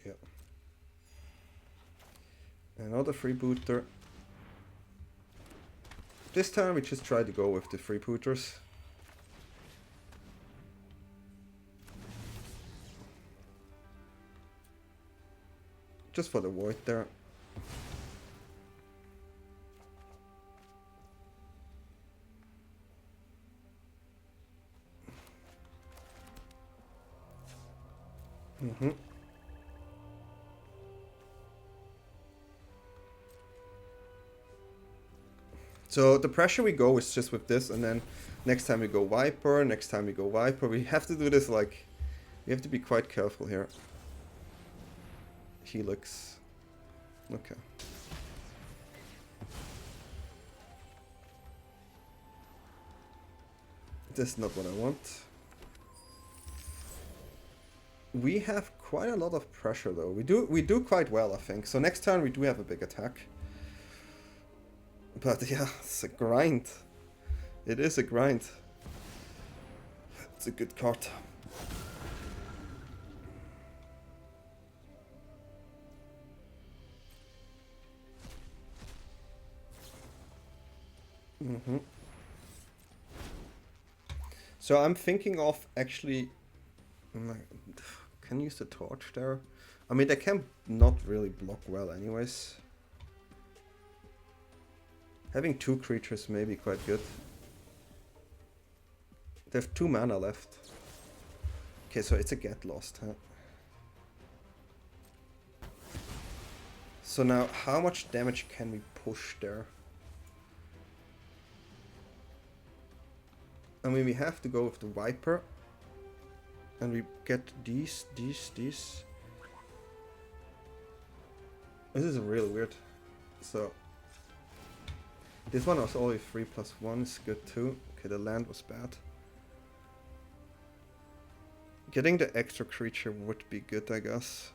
Yeah. Another freebooter. This time we just try to go with the freebooters. Just for the void there. Mm-hmm. So the pressure we go is just with this, and then next time we go Viper, next time we go Viper. We have to do this like, we have to be quite careful here. Helix. Okay. This is not what I want. We have quite a lot of pressure though. We do quite well, I think. So next turn we do have a big attack. But yeah, it's a grind. It is a grind. It's a good card. Mm-hmm. So I'm thinking of actually, can use the torch there. I mean, they can not really block well anyways. Having 2 creatures may be quite good. They have 2 mana left. Okay, so it's a get lost, huh? So now, how much damage can we push there? I mean, we have to go with the Viper. And we get these. This is really weird. So, this one was only 3+1 is good too. Okay, the land was bad. Getting the extra creature would be good, I guess.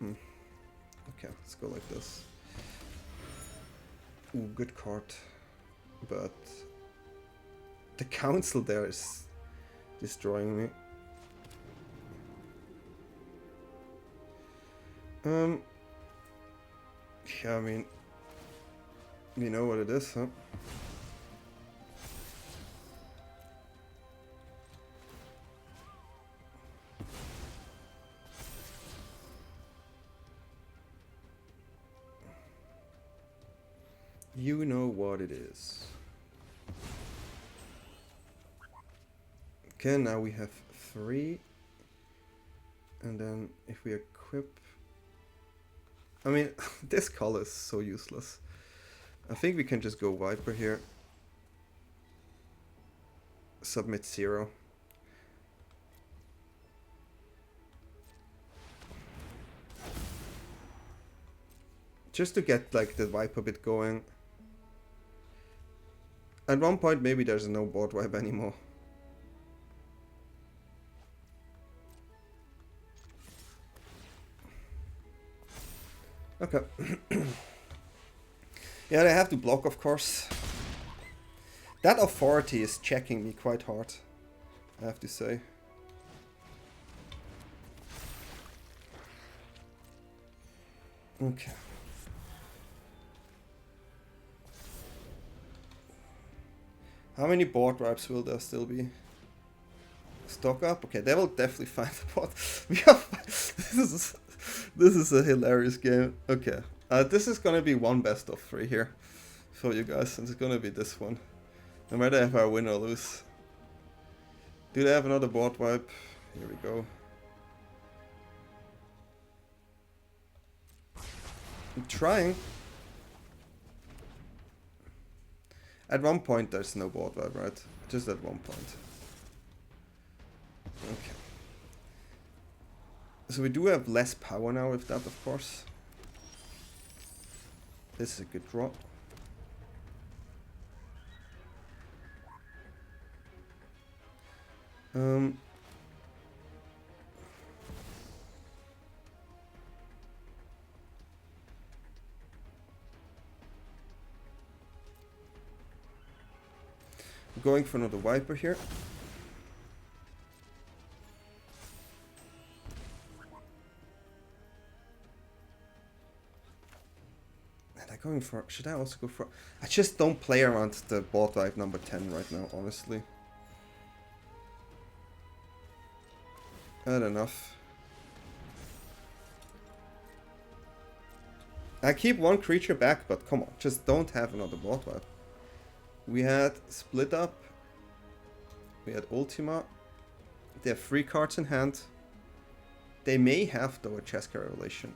Okay, let's go like this. Ooh, good card. But the council there is destroying me. Yeah, I mean, you know what it is, huh? You know what it is. Okay, now we have 3. And then if we equip... I mean, this color is so useless. I think we can just go Viper here. Submit 0. Just to get like the Viper bit going. At one point maybe there's no board wipe anymore. Okay. Yeah, they have to block, of course. That authority is checking me quite hard, I have to say. Okay. How many board wipes will there still be? Stock up? Okay, they will definitely find the board. We have this is a hilarious game. Okay. This is gonna be one best of 3 here for you guys, and it's gonna be this one. No matter if I win or lose. Do they have another board wipe? Here we go. I'm trying. At one point there's no board wipe, right? Just at one point. Okay. So we do have less power now with that, of course. This is a good draw. Going for another Viper here. And I'm going for... Should I also go for... I just don't play around the board wipe number 10 right now, honestly. Not enough. I keep one creature back, but come on, just don't have another board wipe. We had Split Up. We had Ultima. They have 3 cards in hand. They may have, though, a Cheska Revelation.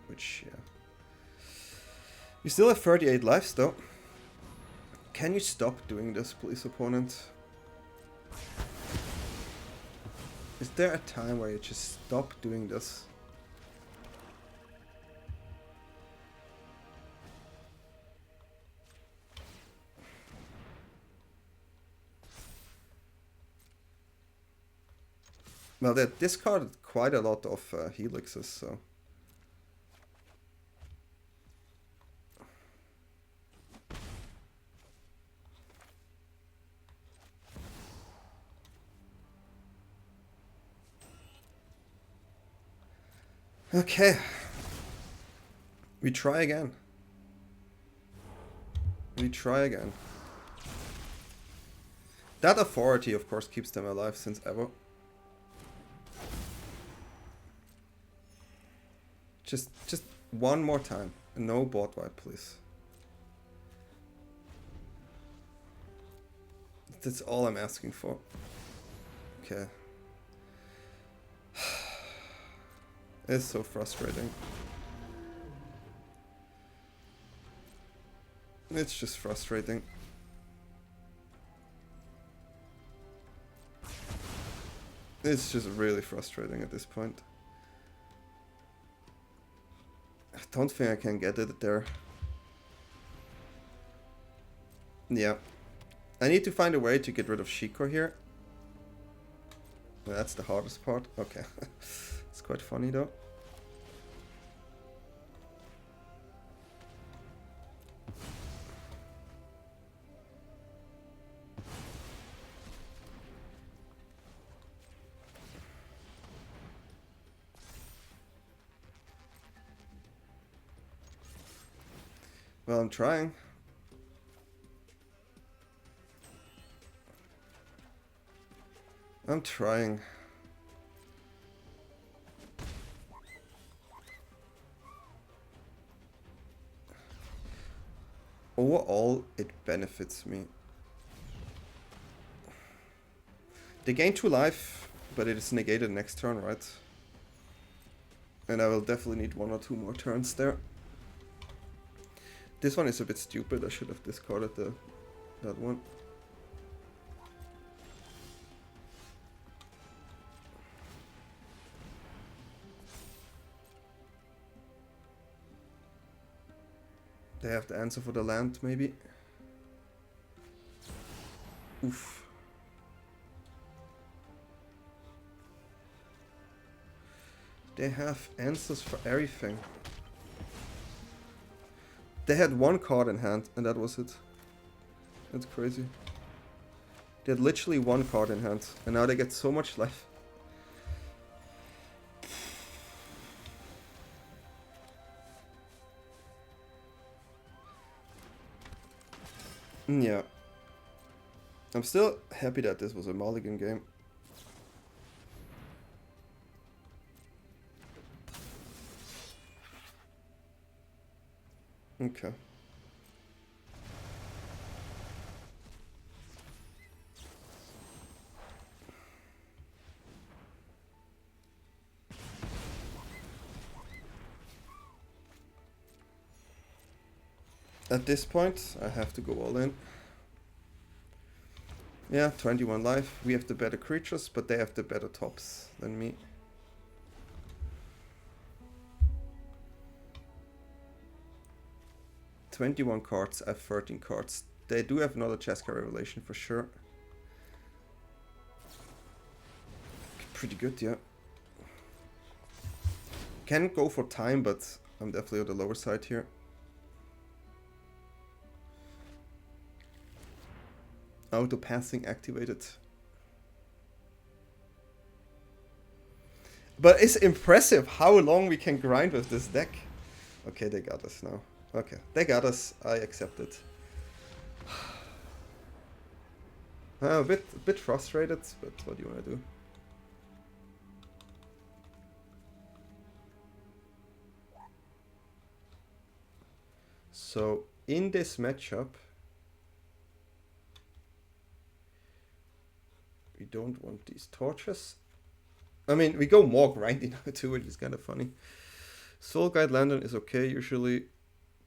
Which, yeah. You still have 38 lives, though. Can you stop doing this, please, opponent? Is there a time where you just stop doing this? Well, they discarded quite a lot of helixes, so... Okay. We try again. We try again. That authority, of course, keeps them alive since ever. Just one more time. No board wipe, please. That's all I'm asking for. Okay. It's so frustrating. It's just frustrating. It's just really frustrating at this point. I don't think I can get it there. Yeah. I need to find a way to get rid of Shikor here. That's the hardest part. Okay. It's quite funny though. Well, I'm trying. I'm trying. Overall, it benefits me. They gain 2 life, but it is negated next turn, right? And I will definitely need 1 or 2 more turns there. This one is a bit stupid. I should have discarded that one. They have the answer for the land, maybe. Oof. They have answers for everything. They had 1 card in hand, and that was it. That's crazy. They had literally 1 card in hand, and now they get so much life. Yeah. I'm still happy that this was a mulligan game. Okay. At this point, I have to go all in. Yeah, 21 life. We have the better creatures, but they have the better tops than me. "21 cards, I have 13 cards. They do have another Cheska Revelation for sure. Pretty good, yeah. Can go for time, but I'm definitely on the lower side here. Auto passing activated. But it's impressive how long we can grind with this deck. Okay, they got us now. Okay, they got us. I accept it. I'm a bit frustrated, but what do you want to do? So in this matchup, we don't want these torches. I mean, we go more grindy now too, which is kind of funny. Soul Guide Lantern is okay usually.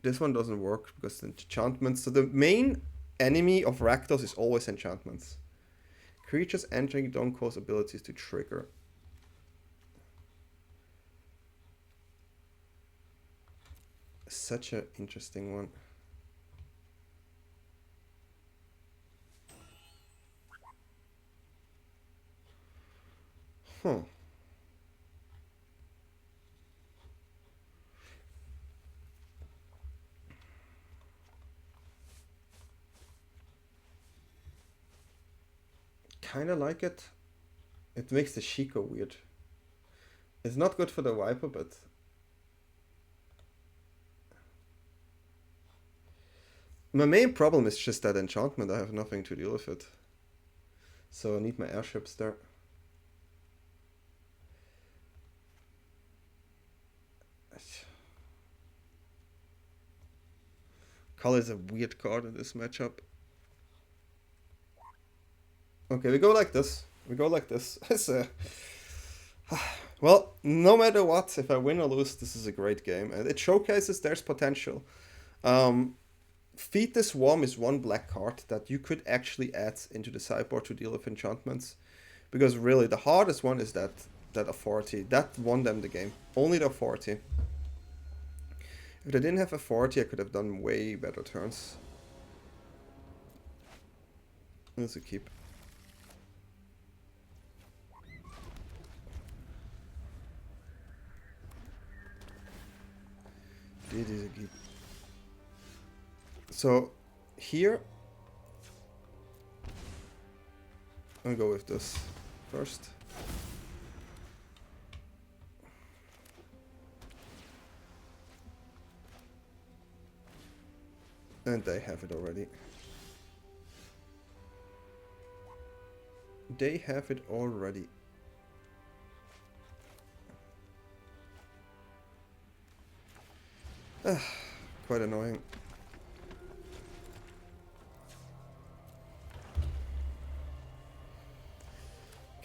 This one doesn't work because the enchantments. So the main enemy of Rakdos is always enchantments. Creatures entering don't cause abilities to trigger. Such an interesting one. Huh. Kinda like it. It makes the Shiko weird. It's not good for the Viper, but my main problem is just that enchantment. I have nothing to deal with it. So I need my airships there. Color is a weird card in this matchup. Okay, we go like this. We go like this. It's well, no matter what, if I win or lose, this is a great game. And it showcases there's potential. Feed the Swarm is one black card that you could actually add into the sideboard to deal with enchantments. Because really, the hardest one is that authority. That won them the game. Only the authority. If they didn't have authority, I could have done way better turns. That's a keep. It is a keep. So here I'll go with this first. And they have it already. They have it already. Quite annoying.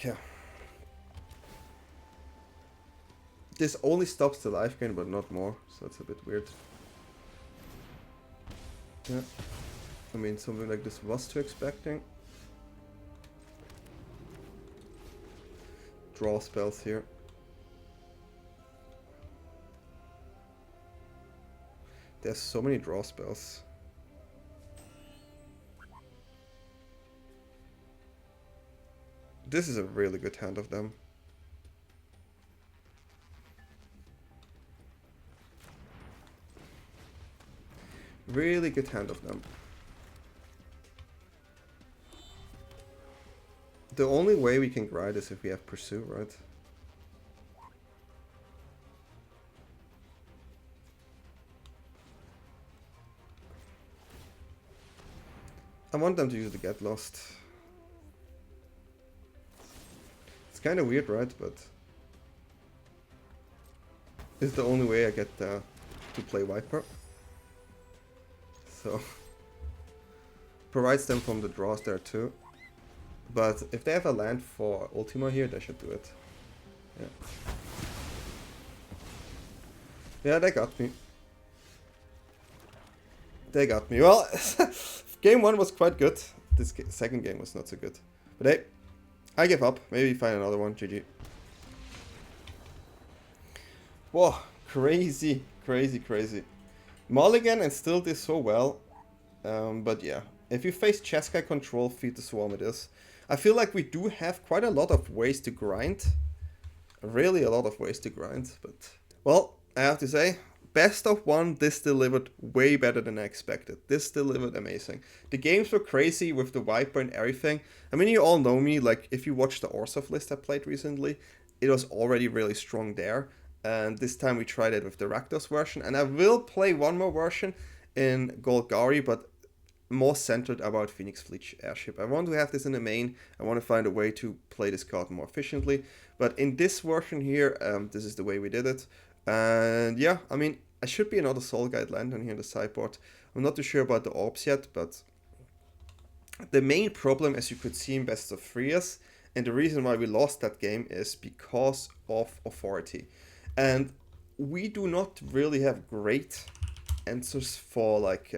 Yeah. This only stops the life gain, but not more, so it's a bit weird. Yeah. I mean, something like this was too expecting. Draw spells here. There's so many draw spells. This is a really good hand of them. Really good hand of them. The only way we can grind is if we have Pursuit, right? I want them to use the Get Lost. It's kind of weird, right? But it's the only way I get to play Viper. So provides them from the draws there too. But if they have a land for Ultima here, they should do it. Yeah. Yeah, they got me. They got me. Well, game one was quite good. This second game was not so good. But hey, I give up. Maybe find another one. GG. Whoa, crazy, crazy, crazy. Mulligan and still did so well. But yeah, if you face Cheskai control, feed the Swarm it is. I feel like we do have quite a lot of ways to grind. Really a lot of ways to grind. But well, I have to say, best of one, this delivered way better than I expected. This delivered amazing. The games were crazy with the Viper and everything. I mean, you all know me, like if you watched the Orsov list I played recently, it was already really strong there. And this time we tried it with the Rakdos version. And I will play one more version in Golgari, but more centered about Phoenix Fleet Airship. I want to have this in the main. I want to find a way to play this card more efficiently. But in this version here, this is the way we did it. And yeah, I mean, I should be another Soul Guide Lantern here in the sideboard. I'm not too sure about the orbs yet, but the main problem, as you could see in Best of 3 is And the reason why we lost that game is because of authority. And we do not really have great answers for like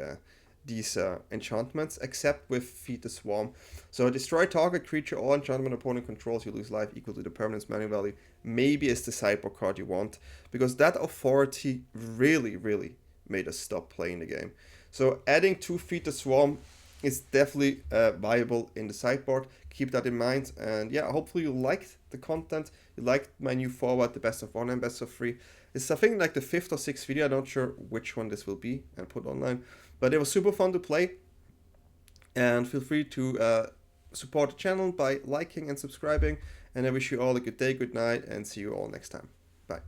these enchantments, except with Feed the Swarm. So destroy target creature or enchantment opponent controls, you lose life equal to the permanent's mana value. Maybe is the sideboard card you want, because that authority really, really made us stop playing the game. So adding 2 Feed the Swarm is definitely viable in the sideboard. Keep that in mind. And yeah, hopefully you liked the content. You liked my new forward, the best of 1 and best of 3. It's I think like the 5th or 6th video. I'm not sure which one this will be and put online. But it was super fun to play. And feel free to support the channel by liking and subscribing. And I wish you all a good day, good night, and see you all next time. Bye.